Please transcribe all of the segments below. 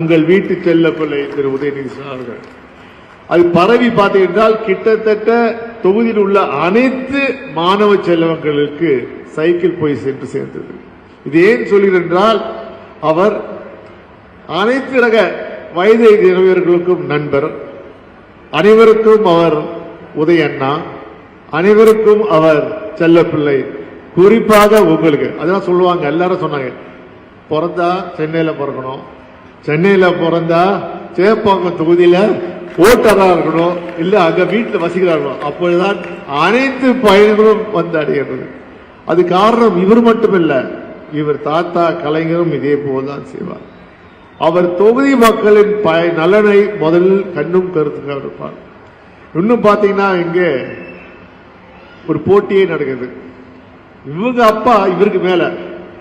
உங்கள் வீட்டு செல்ல பிள்ளை திரு உதயநிதி அவர்கள் அது பரவி பார்த்தீர்கள் கிட்டத்தட்ட தொகுதியில் உள்ள அனைத்து மாணவ செல்வங்களுக்கு சைக்கிள் போய் சென்று சேர்ந்தது. இது ஏன் சொல்கிறேன் என்றால் அவர் அனைத்து ரக வயது இளைஞர்களுக்கும் நண்பர், அனைவருக்கும் அவர் உதயண்ணா, அனைவருக்கும் அவர் செல்லப்பிள்ளை. குறிப்பாக உங்களுக்கு அதான் சொல்லுவாங்க, எல்லாரும் சொன்னாங்க, பிறந்தா சென்னையில பிறக்கணும், சென்னையில பிறந்தா சேப்பாக்கம் தொகுதியில ஓட்டரா இருக்கணும், இல்ல அங்க வீட்டுல வசிக்கிறார்கள், அப்பொழுதுதான் அனைத்து பயன்களும் வந்து அடைகிறது. அது காரணம் இவர் மட்டுமில்ல, இவர் தாத்தா கலைஞரும் இதே போல்தான் செய்வார். அவர் தொகுதி மக்களின் நலனை முதலில் கண்ணும் கருத்துக்காக இருப்பார். இன்னும் பாத்தீங்கன்னா இங்க ஒரு போட்டியே நடக்குது. இவங்க அப்பா இவருக்கு மேல,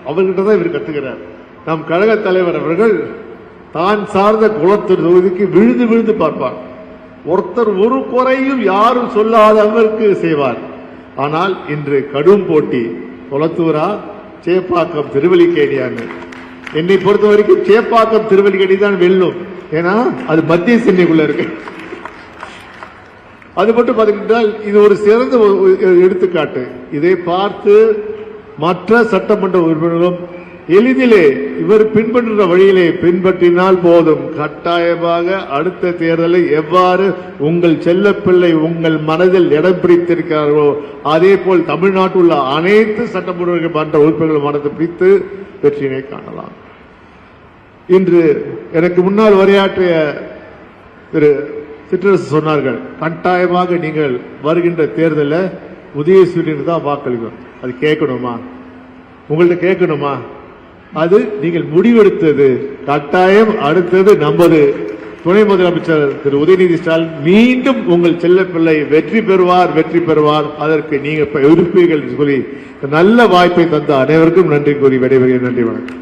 அவர்கிட்ட தான் இவர் கத்துக்கிறார். நம் கழக தலைவர் அவர்கள் தான் சார்ந்த குளத்தூர் தொகுதிக்கு விழுந்து விழுந்து பார்ப்பார். ஒருத்தர் ஒரு குறையும் யாரும் சொல்லாதவருக்கு செய்வார். ஆனால் இன்று கடும் போட்டி, குளத்தூரா சேப்பாக்கம் திருவல்லிக்கேணியான்னு. என்னை பொறுத்த வரைக்கும் சேப்பாக்கம் திருவல்லிக்கேணி தான் வெல்லும். ஏன்னா அது மத்திய சென்னைக்குள்ள இருக்கு. அது மட்டும் பார்த்தீங்கன்றால் இது ஒரு சிறந்த எடுத்துக்காட்டு. இதை பார்த்து மற்ற சட்டமன்ற உறுப்பினர்களும் எளிதிலே இவர் பின்பற்றுகிற வழியிலே பின்பற்றினால் போதும். கட்டாயமாக அடுத்த தேர்தலை எவ்வாறு உங்கள் செல்லப்பிள்ளை உங்கள் மனதில் இடம் பிடித்திருக்கிறார்களோ அதே போல் தமிழ்நாட்டில் உள்ள அனைத்து சட்டமன்ற மன்ற உறுப்பினர்கள் மனதை பிடித்து வெற்றியினை காணலாம். இன்று எனக்கு முன்னால் உரையாற்றிய திரு சிற்றரசு சொன்னார்கள், கட்டாயமாக நீங்கள் வருகின்ற தேர்தலில் உதயசூரியனுக்கு தான் வாக்களிக்கும். அது கேட்கணுமா? உங்கள்ட்ட கேட்கணுமா? அது நீங்கள் முடிவெடுத்தது. கட்டாயம் அடுத்தது நமது துணை முதலமைச்சர் திரு உதயநிதி ஸ்டாலின் மீண்டும் உங்கள் செல்லப்பிள்ளை வெற்றி பெறுவார். அதற்கு நீங்க இருப்பீர்கள் சொல்லி நல்ல வாய்ப்பை தந்த அனைவருக்கும் நன்றி கூறி விடைபெறுகிறேன். நன்றி, வணக்கம்.